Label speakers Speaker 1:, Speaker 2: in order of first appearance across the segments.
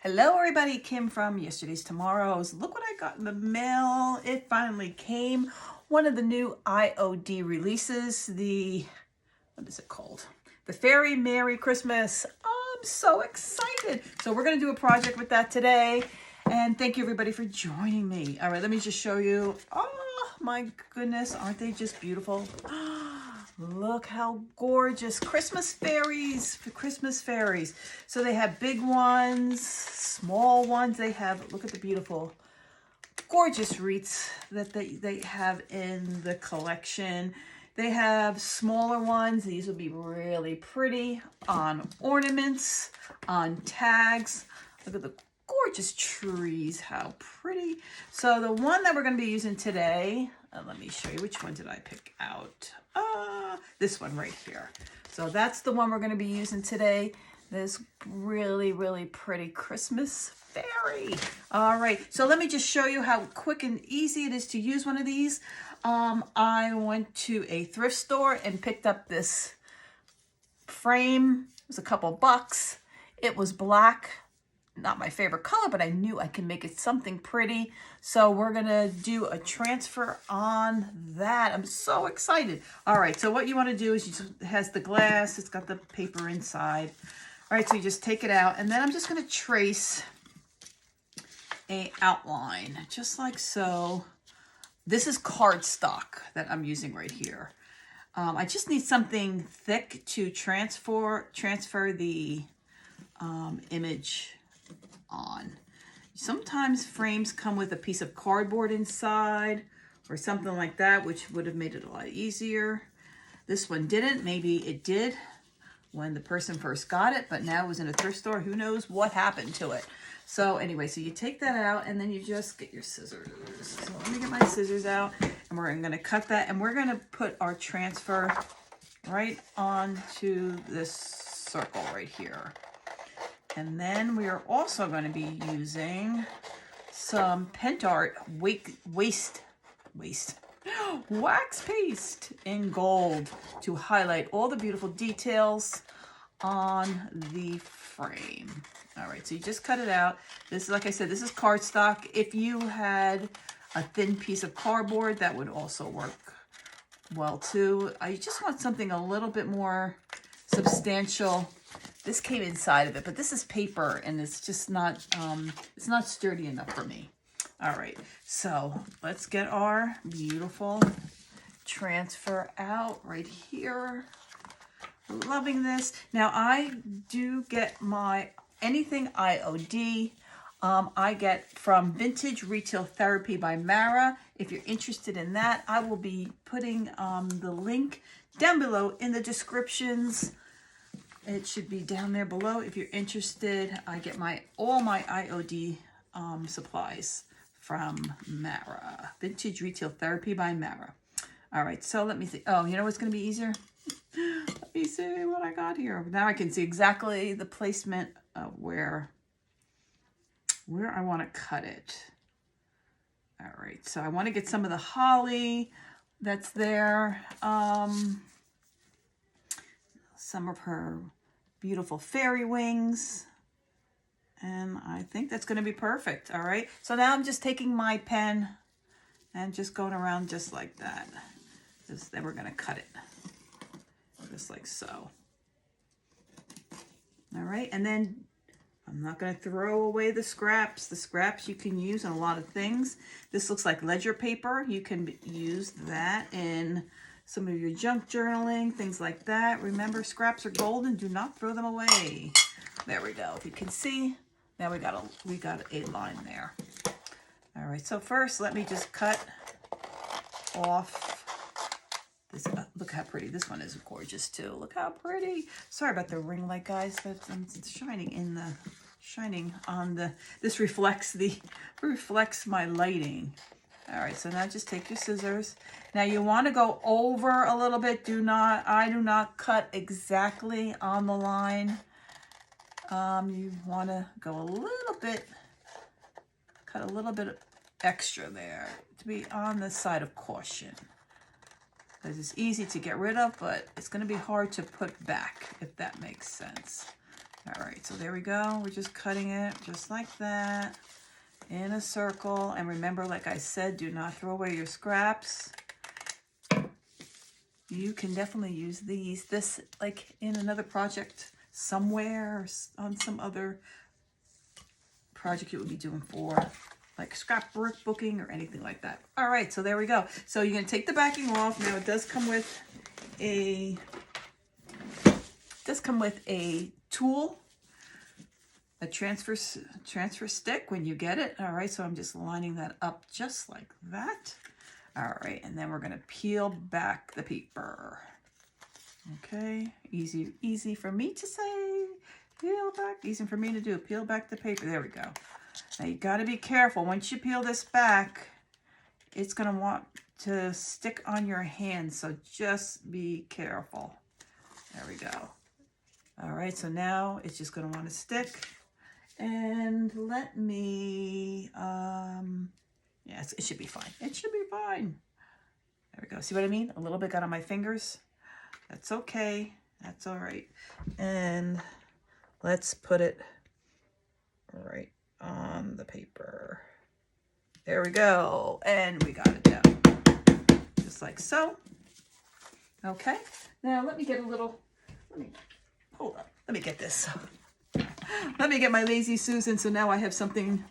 Speaker 1: Hello everybody, Kim from Yesterday's Tomorrows. Look what I got in the mail. It finally came. One of the new IOD releases, what is it called? The Fairy Merry Christmas. Oh, I'm so excited. So we're going to do a project with that today. And thank you everybody for joining me. All right, let me just show you. Oh my goodness, aren't they just beautiful? Look how gorgeous. Christmas fairies, for Christmas fairies. So they have big ones, small ones. They have, look at the beautiful, gorgeous wreaths that they have in the collection. They have smaller ones. These will be really pretty on ornaments, on tags. Look at the gorgeous trees, how pretty. So the one that we're going to be using today, let me show you, which one did I pick out? This one right here. So that's the one we're going to be using today. This really, really pretty Christmas fairy. All right, so let me just show you how quick and easy it is to use one of these. I went to a thrift store and picked up this frame. It was a couple bucks. It was black. Not my favorite color, but I knew I could make it something pretty. So we're gonna do a transfer on that. I'm so excited. All right, so what you wanna do is it has the glass, it's got the paper inside. All right, so you just take it out, and then I'm just gonna trace a outline, just like so. This is cardstock that I'm using right here. I just need something thick to transfer the image on. Sometimes frames come with a piece of cardboard inside or something like that, which would have made it a lot easier. This one didn't. Maybe it did when the person first got it, but now it was in a thrift store. Who knows what happened to it? So anyway, so you take that out and then you just get your scissors. So let me get my scissors out, and we're going to cut that, and we're going to put our transfer right onto this circle right here. And then we are also going to be using some Pentart wax paste in gold to highlight all the beautiful details on the frame. All right, so you just cut it out. This is, like I said, this is cardstock. If you had a thin piece of cardboard, that would also work well too. I just want something a little bit more substantial. This came inside of it, but this is paper and it's just not, it's not sturdy enough for me. All right, so let's get our beautiful transfer out right here. Loving this. Now I do get my anything IOD. I get from Vintage Retail Therapy by Mara. If you're interested in that, I will be putting the link down below in the descriptions. It should be down there below if you're interested. I get all my IOD supplies from Mara. Vintage Retail Therapy by Mara. All right, so let me see. Oh, you know what's going to be easier? Let me see what I got here. Now I can see exactly the placement of where I want to cut it. All right, so I want to get some of the holly that's there. Some of her beautiful fairy wings. And I think that's going to be perfect. All right. So now I'm just taking my pen and just going around just like that. Then we're going to cut it just like so. All right. And then I'm not going to throw away the scraps. The scraps you can use on a lot of things. This looks like ledger paper. You can use that in some of your junk journaling, things like that. Remember, scraps are golden. Do not throw them away. There we go. If you can see, now we got a line there. All right. So first, let me just cut off this. Look how pretty this one is. Gorgeous too. Look how pretty. Sorry about the ring light, guys. But it's shining on the. This reflects my lighting. All right, so now just take your scissors. Now you want to go over a little bit. I do not cut exactly on the line. You want to go a little bit, cut a little bit extra there to be on the side of caution. Because it's easy to get rid of, but it's going to be hard to put back, if that makes sense. All right, so there we go. We're just cutting it just like that in a circle. And remember, like I said, do not throw away your scraps. You can definitely use this like in another project somewhere, or on some other project you would be doing for like scrapbook booking or anything like that. All right, so there we go. So you're gonna take the backing off. Now it does come with a tool, a transfer stick when you get it. All right, so I'm just lining that up just like that. All right, and then we're gonna peel back the paper. Okay, easy for me to say. Peel back, easy for me to do. Peel back the paper. There we go. Now you got to be careful. Once you peel this back, it's going to want to stick on your hand. So just be careful. There we go. All right, so now it's just going to want to stick. And let me, yes, it should be fine. It should be fine. There we go. See what I mean? A little bit got on my fingers. That's okay. That's all right. And let's put it right on the paper. There we go. And we got it down. Just like so. Okay. Now let me get a little, hold up. Let me get this. Let me get my Lazy Susan, so now I have something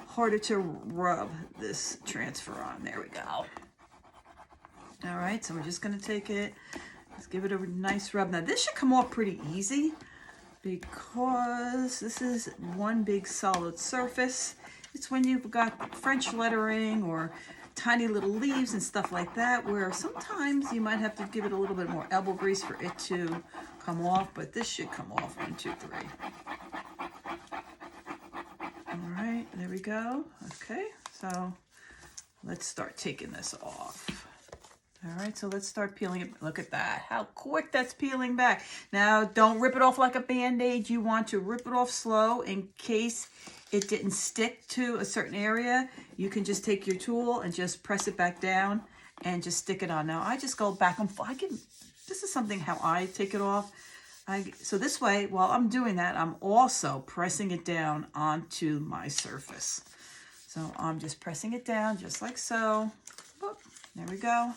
Speaker 1: harder to rub this transfer on. There we go. All right, so we're just gonna take it, let's give it a nice rub. Now this should come off pretty easy because this is one big solid surface. It's when you've got French lettering or tiny little leaves and stuff like that, where sometimes you might have to give it a little bit more elbow grease for it to come off, but this should come off. 1, 2, 3. All right, there we go. Okay, so let's start taking this off. All right, so let's start peeling it. Look at that, how quick that's peeling back. Now, don't rip it off like a Band-Aid. You want to rip it off slow in case it didn't stick to a certain area. You can just take your tool and just press it back down and just stick it on. Now, I just go back and forth. This is something how I take it off. So this way, while I'm doing that, I'm also pressing it down onto my surface. So I'm just pressing it down just like so. Boop, there we go.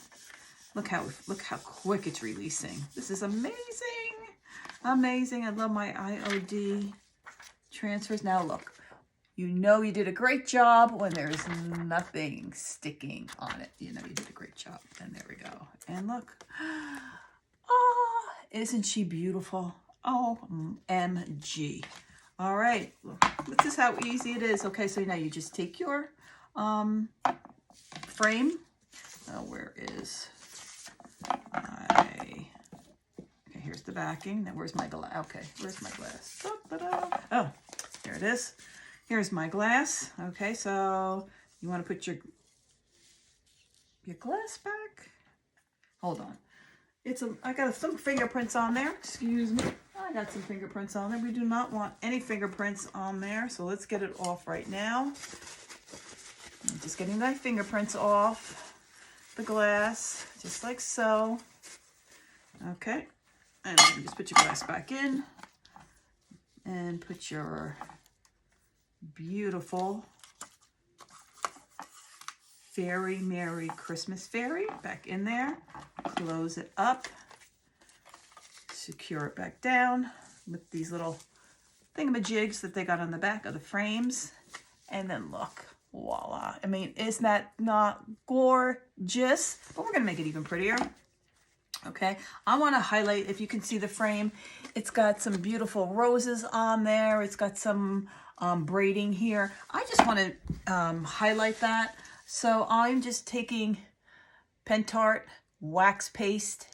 Speaker 1: Look how quick it's releasing. This is amazing. Amazing. I love my IOD transfers. Now look, you know you did a great job when there's nothing sticking on it. You know you did a great job. And there we go. And look. Oh, isn't she beautiful? OMG. All right. Look, this is how easy it is. Okay, so now you just take your frame. Where is my... Okay, here's the backing. Now where's my glass? Okay, where's my glass? Oh, there it is. Here's my glass. Okay, so you want to put your glass back. Hold on. I got some fingerprints on there. Excuse me. I got some fingerprints on there. We do not want any fingerprints on there. So let's get it off right now. I'm just getting my fingerprints off the glass, just like so. Okay. And then just put your glass back in and put your beautiful Fairy Merry Christmas fairy back in there. Close it up. Secure it back down with these little thingamajigs that they got on the back of the frames. And then look, voila. I mean, isn't that not gorgeous? But we're gonna make it even prettier. Okay, I want to highlight, if you can see the frame, it's got some beautiful roses on there. It's got some braiding here. I just want to highlight that. So I'm just taking Pentart wax paste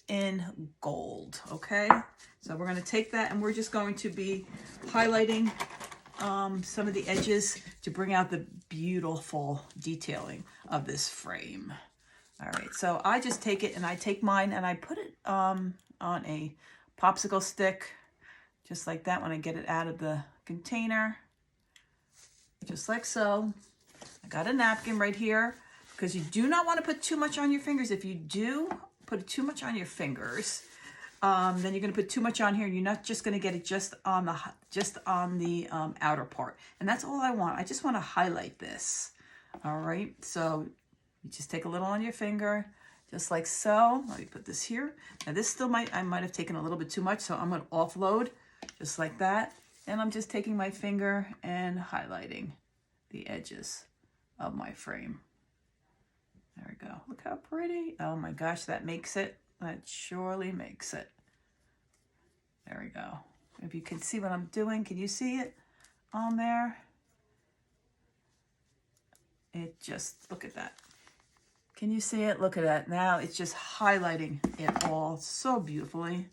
Speaker 1: in gold, okay? So we're going to take that and we're just going to be highlighting some of the edges to bring out the beautiful detailing of this frame. All right, so I just take it and I take mine and I put it on a popsicle stick, just like that when I get it out of the container, just like so. I got a napkin right here because you do not want to put too much on your fingers. If you do put too much on your fingers, then you're going to put too much on here. You're not just going to get it just on the outer part. And that's all I want. I just want to highlight this. All right. So you just take a little on your finger, just like so. Let me put this here. Now this still I might have taken a little bit too much, so I'm going to offload just like that. And I'm just taking my finger and highlighting the edges of my frame. There we go. Look how pretty. Oh my gosh, that makes it. That surely makes it. There we go. If you can see what I'm doing, can you see it on there? It just, look at that. Can you see it? Look at that. Now it's just highlighting it all so beautifully.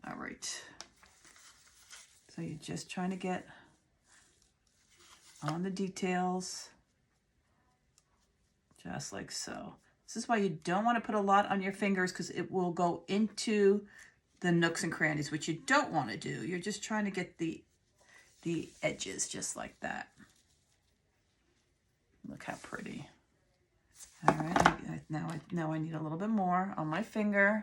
Speaker 1: All right. So you're just trying to get on the details, just like so. This is why you don't want to put a lot on your fingers, because it will go into the nooks and crannies, which you don't want to do. You're just trying to get the edges just like that. Look how pretty. All right, now I need a little bit more on my finger.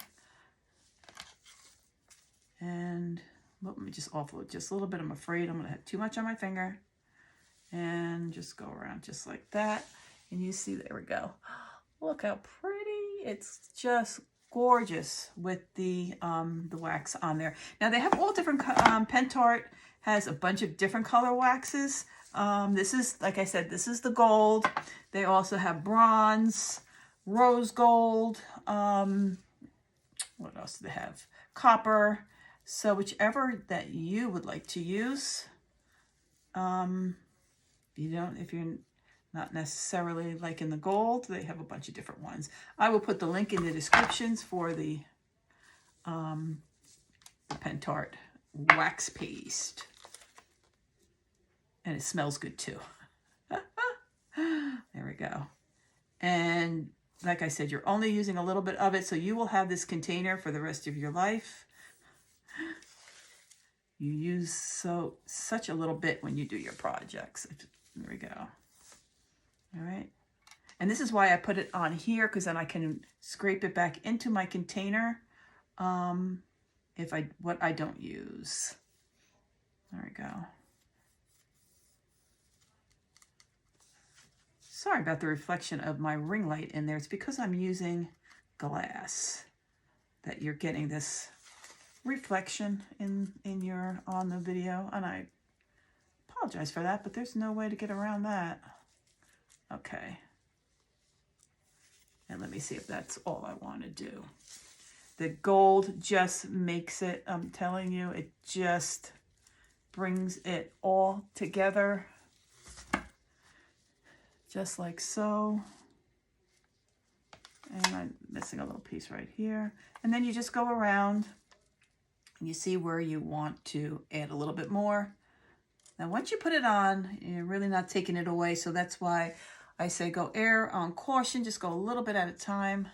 Speaker 1: And let me just offload just a little bit. I'm afraid I'm going to have too much on my finger. And just go around just like that. And you see, there we go. Look how pretty. It's just gorgeous with the wax on there. Now they have all different, Pentart has a bunch of different color waxes. This is, like I said, this is the gold. They also have bronze, rose gold. What else do they have? Copper. So whichever that you would like to use. If you're not necessarily like in the gold, they have a bunch of different ones. I will put the link in the descriptions for the Pentart wax paste. And it smells good too. There we go. And like I said, you're only using a little bit of it, so you will have this container for the rest of your life. You use such a little bit when you do your projects. There we go. All right. And this is why I put it on here, because then I can scrape it back into my container what I don't use. There we go. Sorry about the reflection of my ring light in there. It's because I'm using glass that you're getting this reflection on the video, and I apologize for that, but there's no way to get around that. Okay. And let me see if that's all I want to do. The gold just makes it, I'm telling you, it just brings it all together. Just like so. And I'm missing a little piece right here. And then you just go around and you see where you want to add a little bit more. Now, once you put it on, you're really not taking it away. So that's why I say go err on caution. Just go a little bit at a time.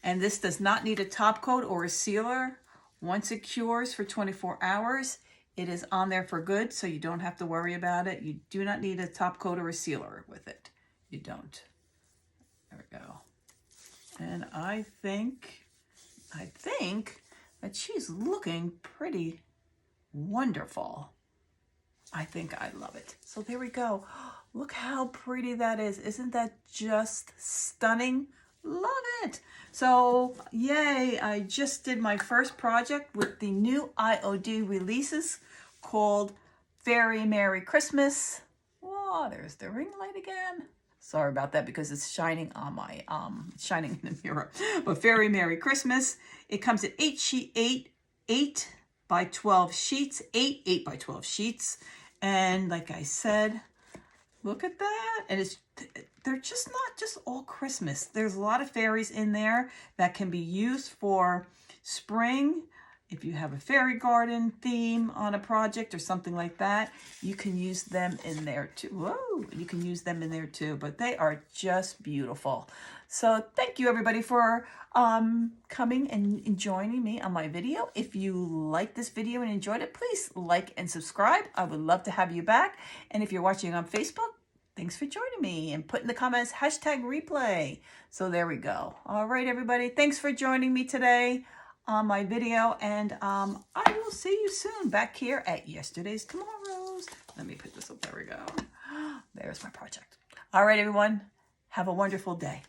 Speaker 1: And this does not need a top coat or a sealer. Once it cures for 24 hours, it is on there for good, so you don't have to worry about it. You do not need a top coat or a sealer with it. You don't. There we go. And I think that she's looking pretty wonderful. I think I love it. So there we go. Look how pretty that is. Isn't that just stunning? Love it. So yay, I just did my first project with the new IOD releases called Very Merry Christmas. Whoa, there's the ring light again. Sorry about that because it's shining on my shining in the mirror. But Very Merry Christmas. It comes in 8 by 12 sheets, 8 by 12 sheets. And like I said, look at that. And they're just not just all Christmas. There's a lot of fairies in there that can be used for spring. If you have a fairy garden theme on a project or something like that, you can use them in there too. Whoa, you can use them in there too, but they are just beautiful. So thank you everybody for coming and joining me on my video. If you liked this video and enjoyed it, please like and subscribe. I would love to have you back. And if you're watching on Facebook, thanks for joining me, and put in the comments #replay. So there we go. All right, everybody. Thanks for joining me today. on my video, and I will see you soon back here at Yesterday's Tomorrow's. Let me put this up. There we go. There's my project. All right, everyone. Have a wonderful day.